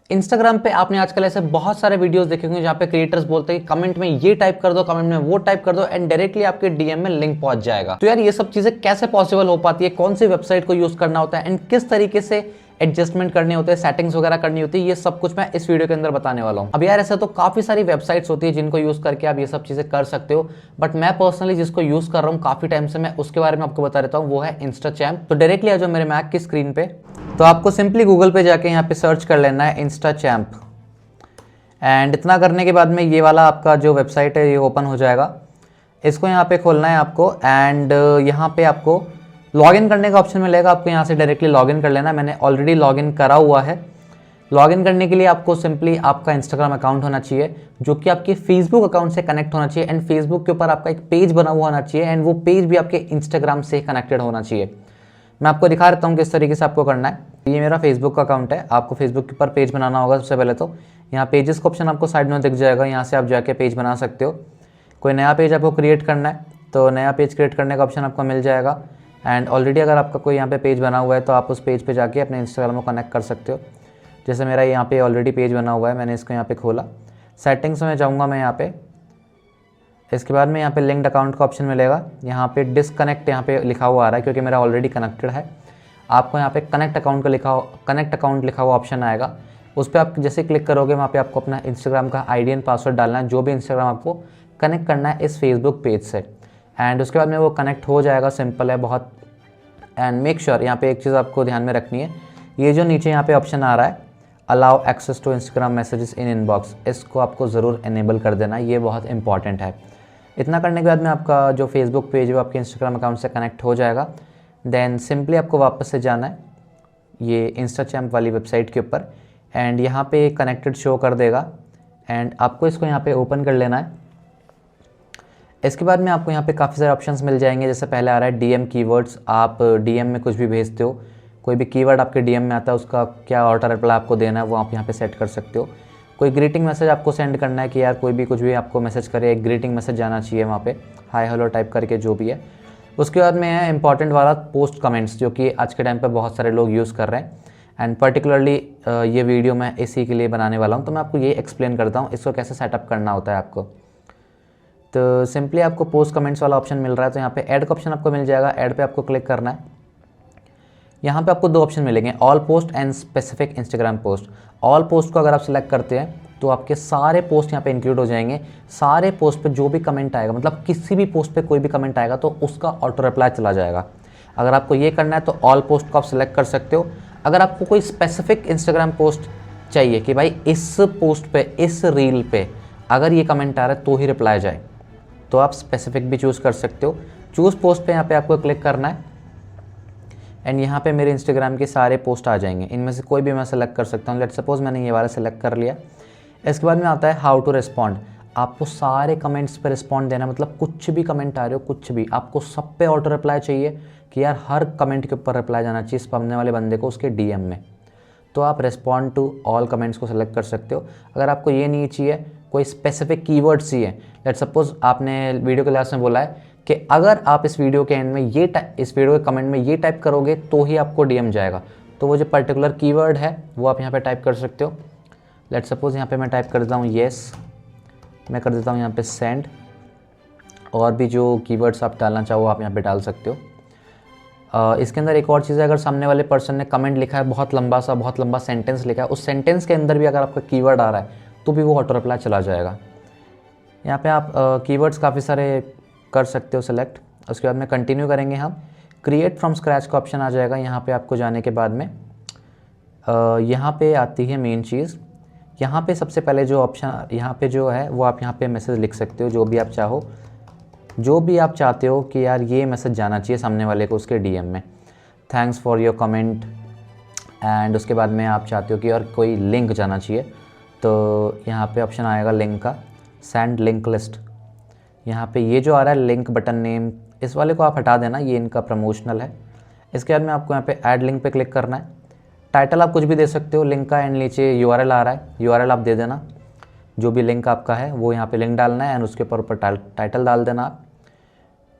Instagram पे आपने आजकल ऐसे बहुत सारे वीडियोस देखे होंगे जहाँ पे क्रिएटर्स बोलते हैं कि कमेंट में ये टाइप कर दो, कमेंट में वो टाइप कर दो एंड डायरेक्टली आपके डीएम में लिंक पहुंच जाएगा। तो यार ये सब चीजें कैसे पॉसिबल हो पाती है, कौन सी वेबसाइट को यूज करना होता है एंड किस तरीके से एडजस्टमेंट करने होते हैं, सेटिंग्स वगैरह करनी होती है, ये सब कुछ मैं इस वीडियो के अंदर बताने वाला हूँ। अब यार ऐसे तो काफी सारी वेबसाइट्स होती है जिनको यूज करके आप ये सब चीजें कर सकते हो, बट मैं पर्सनली जिसको यूज कर रहा हूँ काफी टाइम से, मैं उसके बारे में आपको बता देता हूँ, वो है इंस्टाचैम्प। तो डायरेक्टली आ जाओ मेरे मैक की स्क्रीन पे, तो आपको सिंपली गूगल पे जाके यहाँ पे सर्च कर लेना है इंस्टाचैम्प एंड इतना करने के बाद में ये वाला आपका जो वेबसाइट है ये ओपन हो जाएगा। इसको यहाँ पे खोलना है आपको एंड यहाँ पे आपको लॉगिन करने का ऑप्शन मिलेगा, आपको यहाँ से डायरेक्टली लॉगिन कर लेना है। मैंने ऑलरेडी लॉगिन करा हुआ है। लॉगिन करने के लिए आपको सिंपली आपका इंस्टाग्राम अकाउंट होना चाहिए जो कि आपके फेसबुक अकाउंट से कनेक्ट होना चाहिए एंड फेसबुक के ऊपर आपका एक पेज बना हुआ होना चाहिए एंड वो पेज भी आपके इंस्टाग्राम से कनेक्टेड होना चाहिए। मैं आपको दिखा देता हूँ किस तरीके से आपको करना है। ये मेरा फेसबुक का अकाउंट है, आपको फेसबुक के ऊपर पेज बनाना होगा। सबसे पहले तो यहाँ पेजेस का ऑप्शन आपको साइड में दिख जाएगा, यहाँ से आप जाके पेज बना सकते हो। कोई नया पेज आपको क्रिएट करना है तो नया पेज क्रिएट करने का ऑप्शन आपको मिल जाएगा एंड ऑलरेडी अगर आपका कोई यहाँ पे पेज बना हुआ है तो आप उस पेज पे जाके अपने इंस्टाग्राम को कनेक्ट कर सकते हो। जैसे मेरा यहाँ पे ऑलरेडी पेज बना हुआ है, मैंने इसको यहाँ पे खोला। सेटिंग्स में जाऊँगा मैं यहाँ पे, इसके बाद में यहाँ पे लिंक्ड अकाउंट का ऑप्शन मिलेगा। यहाँ पे डिसकनेक्ट यहाँ पे लिखा हुआ आ रहा है क्योंकि मेरा ऑलरेडी कनेक्टेड है। आपको यहाँ पे कनेक्ट अकाउंट लिखा हुआ ऑप्शन आएगा, उस पर आप जैसे क्लिक करोगे वहाँ पे आपको अपना इंस्टाग्राम का आईडी एंड पासवर्ड डालना है, जो भी इंस्टाग्राम आपको कनेक्ट करना है इस फेसबुक पेज से एंड उसके बाद में वो कनेक्ट हो जाएगा। सिंपल है बहुत। एंड मेक श्योर यहाँ पे एक चीज़ आपको ध्यान में रखनी है, ये जो नीचे यहाँ पे ऑप्शन आ रहा है allow access to Instagram messages in inbox, इसको आपको ज़रूर इनेबल कर देना, ये बहुत इंपॉर्टेंट है। इतना करने के बाद में आपका जो फेसबुक पेज है वो आपके इंस्टाग्राम अकाउंट से कनेक्ट हो जाएगा। देन सिंपली आपको वापस से जाना है ये इंस्टाचैम्प वाली वेबसाइट के ऊपर एंड यहाँ पे कनेक्टेड शो कर देगा एंड आपको इसको यहाँ पे ओपन कर लेना है। इसके बाद में आपको यहाँ पे काफ़ी सारे ऑप्शंस मिल जाएंगे। जैसे पहले आ रहा है डीएम कीवर्ड्स, आप डीएम में कुछ भी भेजते हो, कोई भी कीवर्ड आपके डीएम में आता है उसका क्या ऑटो रिप्लाई आपको देना है वो आप यहाँ पे सेट कर सकते हो। कोई ग्रीटिंग मैसेज आपको सेंड करना है कि यार कोई भी कुछ भी आपको मैसेज करे, एक ग्रीटिंग मैसेज जाना चाहिए वहाँ पे, हाय हेलो टाइप करके जो भी है। उसके बाद में है इंपॉर्टेंट वाला पोस्ट कमेंट्स, जो कि आज के टाइम पे बहुत सारे लोग यूज़ कर रहे हैं एंड पर्टिकुलरली ये वीडियो मैं इसी के लिए बनाने वाला हूँ, तो मैं आपको ये एक्सप्लेन करता हूँ इसको कैसे सेटअप करना होता है आपको। तो सिंपली आपको पोस्ट कमेंट्स वाला ऑप्शन मिल रहा है, तो यहाँ पे ऐड का ऑप्शन आपको मिल जाएगा। ऐड पे आपको क्लिक करना है। यहाँ पे आपको दो ऑप्शन मिलेंगे, all post and specific Instagram post. All post को अगर आप सिलेक्ट करते हैं तो आपके सारे पोस्ट यहाँ पे इंक्लूड हो जाएंगे। सारे पोस्ट पे जो भी कमेंट आएगा, मतलब किसी भी पोस्ट पे कोई भी कमेंट आएगा तो उसका ऑटो रिप्लाई चला जाएगा। अगर आपको ये करना है तो ऑल पोस्ट को आप सिलेक्ट कर सकते हो। अगर आपको कोई स्पेसिफिक इंस्टाग्राम पोस्ट चाहिए कि भाई इस पोस्ट पे, इस रील पे अगर ये कमेंट आ रहा है तो ही रिप्लाई जाए, तो आप स्पेसिफिक भी चूज़ कर सकते हो। चूज़ पोस्ट पे यहाँ पे आपको क्लिक करना है एंड यहाँ पे मेरे इंस्टाग्राम के सारे पोस्ट आ जाएंगे। इनमें से कोई भी मैं सेलेक्ट कर सकता हूँ। लेट्स सपोज मैंने ये वाला सेलेक्ट कर लिया। इसके बाद में आता है हाउ टू रिस्पॉन्ड। आपको सारे कमेंट्स पे रिस्पॉन्ड देना, मतलब कुछ भी कमेंट आ रहे हो, कुछ भी आपको सब पे ऑटो रिप्लाई चाहिए कि यार हर कमेंट के ऊपर रिप्लाई जाना चाहिए सामने वाले बंदे को उसके डीएम में। तो आप रिस्पॉन्ड टू ऑल कमेंट्स को सेलेक्ट कर सकते हो। अगर आपको ये नहीं चाहिए, कोई स्पेसिफिक कीवर्ड्स चाहिए, लेट्स सपोज आपने वीडियो के लास्ट में बोला है कि अगर आप इस वीडियो के एंड में इस वीडियो के कमेंट में ये टाइप करोगे तो ही आपको डीएम जाएगा, तो वो जो पर्टिकुलर कीवर्ड है वो आप यहाँ पे टाइप कर सकते हो। लेट्स सपोज यहाँ पे मैं टाइप कर देता हूँ येस, मैं कर देता हूँ यहाँ पे सेंड, और भी जो कीवर्ड्स आप डालना चाहो आप यहाँ पे डाल सकते हो। इसके अंदर एक और चीज़ है, अगर सामने वाले पर्सन ने कमेंट लिखा है बहुत लंबा सेंटेंस लिखा है, उस सेंटेंस के अंदर भी अगर आपका कीवर्ड आ रहा है तो भी वो ऑटो रिप्लाई चला जाएगा। यहाँ पे आप कीवर्ड्स काफ़ी सारे कर सकते हो सेलेक्ट। उसके बाद में कंटिन्यू करेंगे हम। क्रिएट फ्रॉम स्क्रैच का ऑप्शन आ जाएगा। यहाँ पे आपको जाने के बाद में यहाँ पे आती है मेन चीज़। यहाँ पे सबसे पहले जो ऑप्शन यहाँ पे जो है वो आप यहाँ पे मैसेज लिख सकते हो, जो भी आप चाहो, जो भी आप चाहते हो कि यार ये मैसेज जाना चाहिए सामने वाले को उसके डीएम में, thanks for your comment. And उसके बाद में आप चाहते हो कि और कोई लिंक जाना चाहिए, तो यहाँ पे ऑप्शन आएगा लिंक का, सेंड लिंक लिस्ट। यहाँ पे ये जो आ रहा है लिंक बटन नेम, इस वाले को आप हटा देना, ये इनका प्रमोशनल है। इसके बाद में आपको यहाँ पे ऐड लिंक पे क्लिक करना है। टाइटल आप कुछ भी दे सकते हो लिंक का एंड नीचे यूआरएल आ रहा है, यूआरएल आप दे देना, जो भी लिंक आपका है वो यहाँ पे लिंक डालना है एंड उसके ऊपर टाइटल डाल देना आप।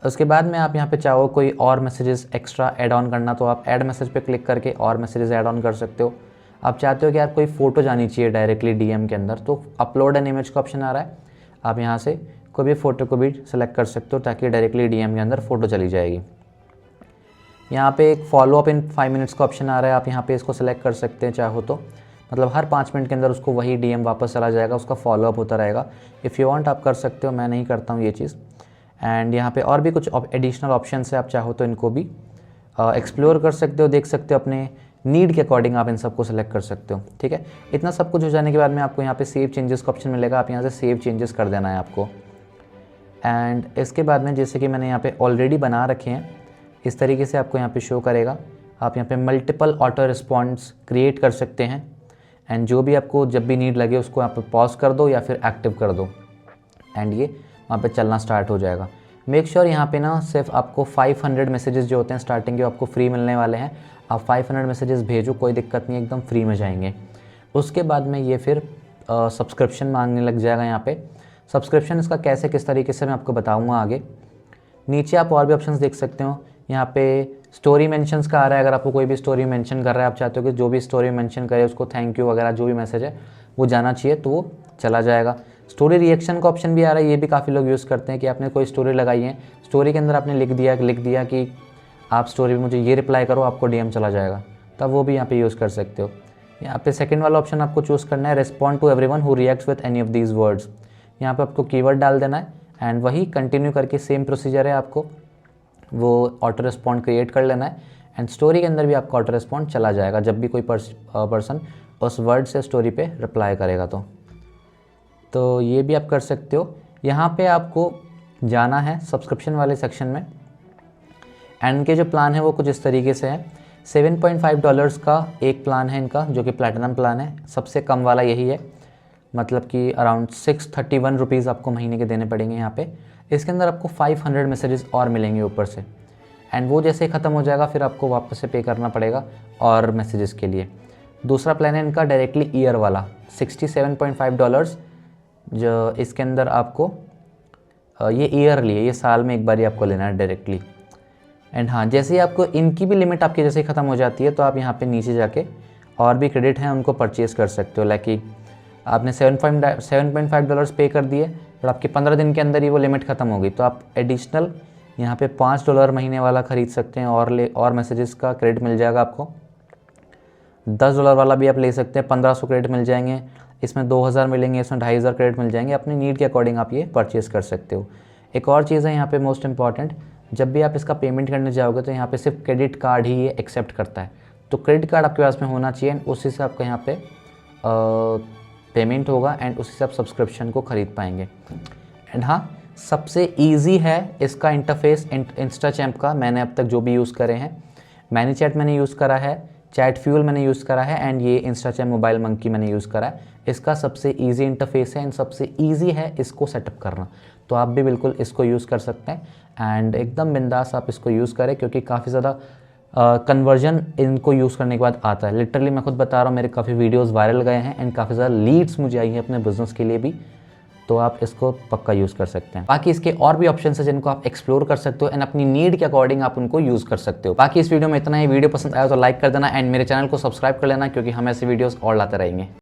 उसके बाद में आप यहाँ पे चाहो कोई और मैसेजेस एक्स्ट्रा ऐड ऑन करना तो आप ऐड मैसेज पे क्लिक करके और मैसेजेस ऐड ऑन कर सकते हो। आप चाहते हो कि यार कोई फ़ोटो जानी चाहिए डायरेक्टली डीएम के अंदर, तो अपलोड एन इमेज का ऑप्शन आ रहा है, आप यहाँ से कोई भी फ़ोटो को भी सिलेक्ट कर सकते हो ताकि डायरेक्टली डीएम के अंदर फ़ोटो चली जाएगी। यहाँ पे एक फॉलो अप इन 5 मिनट्स का ऑप्शन आ रहा है, आप यहाँ पे इसको सिलेक्ट कर सकते हैं चाहो तो, मतलब हर 5 मिनट के अंदर उसको वही डीएम वापस चला जाएगा, उसका फॉलोअप होता रहेगा। इफ़ यू वांट आप कर सकते हो, मैं नहीं करता हूँ ये चीज़। एंड यहाँ पे और भी कुछ एडिशनल ऑप्शन है, आप चाहो तो इनको भी एक्सप्लोर कर सकते हो, देख सकते हो, अपने नीड के अकॉर्डिंग आप इन सबको सेलेक्ट कर सकते हो। ठीक है, इतना सब कुछ हो जाने के बाद में आपको यहाँ पे सेव चेंजेस का ऑप्शन मिलेगा, आप यहाँ से सेव चेंजेस कर देना है आपको। एंड इसके बाद में जैसे कि मैंने यहाँ पे ऑलरेडी बना रखे हैं, इस तरीके से आपको यहाँ पे शो करेगा। आप यहाँ पे मल्टीपल ऑटो रिस्पॉन्स क्रिएट कर सकते हैं, एंड जो भी आपको जब भी नीड लगे उसको यहाँ पे पॉज कर दो या फिर एक्टिव कर दो, एंड ये वहाँ पे चलना स्टार्ट हो जाएगा। मेक श्योर यहाँ पे ना सिर्फ आपको 500 मैसेजेस जो होते हैं स्टार्टिंग के आपको फ्री मिलने वाले हैं, आप 500 मैसेजेस भेजो, कोई दिक्कत नहीं है, एकदम फ्री में जाएंगे। उसके बाद में ये फिर सब्सक्रिप्शन मांगने लग जाएगा। यहाँ पे सब्सक्रिप्शन इसका कैसे किस तरीके से मैं आपको बताऊँगा आगे। नीचे आप और भी ऑप्शंस देख सकते हो, यहाँ पे स्टोरी मेंशंस का आ रहा है, अगर आपको कोई भी स्टोरी मेंशन कर रहा है, आप चाहते हो कि जो भी स्टोरी मेंशन करे उसको थैंक यू वगैरह जो भी मैसेज है वो जाना चाहिए, तो वो चला जाएगा। स्टोरी रिएक्शन का ऑप्शन भी आ रहा है, ये भी काफ़ी लोग यूज़ करते हैं कि आपने कोई स्टोरी लगाई है, स्टोरी के अंदर आपने लिख दिया कि आप स्टोरी में मुझे ये रिप्लाई करो, आपको डीएम चला जाएगा, तब वो भी यहाँ पे यूज़ कर सकते हो। यहाँ पे सेकंड वाला ऑप्शन आपको चूज़ करना है, respond to everyone who reacts with any of these words. यहाँ पे आपको कीवर्ड डाल देना है एंड वही कंटिन्यू करके सेम प्रोसीजर है, आपको वो ऑटो रिस्पॉन्ड क्रिएट कर लेना है एंड स्टोरी के अंदर भी आपका ऑटो रिस्पॉन्ड चला जाएगा जब भी कोई पर्सन उस वर्ड से स्टोरी पे रिप्लाई करेगा। तो ये भी आप कर सकते हो। यहाँ पे आपको जाना है सब्सक्रिप्शन वाले सेक्शन में, एंड इनके जो प्लान है वो कुछ इस तरीके से है। $7.5 का एक प्लान है इनका, जो कि प्लैटिनम प्लान है, सबसे कम वाला यही है, मतलब कि अराउंड 631 रुपीज़ आपको महीने के देने पड़ेंगे यहाँ पे। इसके अंदर आपको 500 मैसेजेस और मिलेंगे ऊपर से, एंड वो जैसे ही ख़त्म हो जाएगा फिर आपको वापस से पे करना पड़ेगा और मैसेजेस के लिए। दूसरा प्लान है इनका डायरेक्टली ईयर वाला, $67.5, जो इसके अंदर आपको ये ईयरली है, ये साल में एक बार ही आपको लेना है डायरेक्टली। एंड हाँ, जैसे ही आपको इनकी भी लिमिट आपकी जैसे ही ख़त्म हो जाती है तो आप यहाँ पे नीचे जाके और भी क्रेडिट हैं उनको परचेज़ कर सकते हो। लाइक कि आपने $7.5 पे कर दिए और आपके 15 दिन के अंदर ही वो लिमिट ख़त्म हो गई, तो आप एडिशनल यहाँ पे $5 महीने वाला ख़रीद सकते हैं और मैसेजेस का क्रेडिट मिल जाएगा आपको। $10 वाला भी आप ले सकते हैं, 1500 क्रेडिट मिल जाएंगे, इसमें 2000 मिलेंगे, इसमें 2500 क्रेडिट मिल जाएंगे। अपनी नीड के अकॉर्डिंग आप ये परचेज़ कर सकते हो। एक और चीज़ है यहाँ पे मोस्ट इंपॉर्टेंट, जब भी आप इसका पेमेंट करने जाओगे तो यहाँ पे सिर्फ क्रेडिट कार्ड ही ये एक्सेप्ट करता है, तो क्रेडिट कार्ड आपके पास में होना चाहिए एंड उसी से आपका यहाँ पे पेमेंट होगा एंड उसी से आप सब्सक्रिप्शन को ख़रीद पाएंगे। एंड हाँ, सबसे ईजी है इसका इंटरफेस इंस्टाचैम्प का, मैंने अब तक जो भी यूज़ करे हैं, मैनीचैट मैंने यूज़ करा है, चैट फ्यूल मैंने यूज़ करा है एंड ये इंस्टाचैम्प मोबाइल मंकी मैंने यूज़ करा है। इसका सबसे ईजी इंटरफेस है एंड सबसे ईजी है इसको सेटअप करना, तो आप भी बिल्कुल इसको यूज़ कर सकते हैं एंड एकदम बिंदास आप इसको यूज़ करें, क्योंकि काफ़ी ज़्यादा कन्वर्जन इनको यूज़ करने के बाद आता है। लिटरली मैं खुद बता रहा हूँ, मेरे काफ़ी वीडियोस वायरल गए हैं एंड काफ़ी ज़्यादा लीड्स मुझे आई हैं अपने बिजनेस के लिए भी, तो आप इसको पक्का यूज़ कर सकते हैं। बाकी इसके और भी ऑप्शन है जिनको आप एक्सप्लोर कर सकते हो एंड अपनी नीड के अकॉर्डिंग आप उनको यूज़ कर सकते हो। बाकी इस वीडियो में इतना ही। वीडियो पसंद आया तो लाइक कर देना एंड मेरे चैनल को सब्सक्राइब कर लेना, क्योंकि हम ऐसे वीडियोज़ और लाते रहेंगे।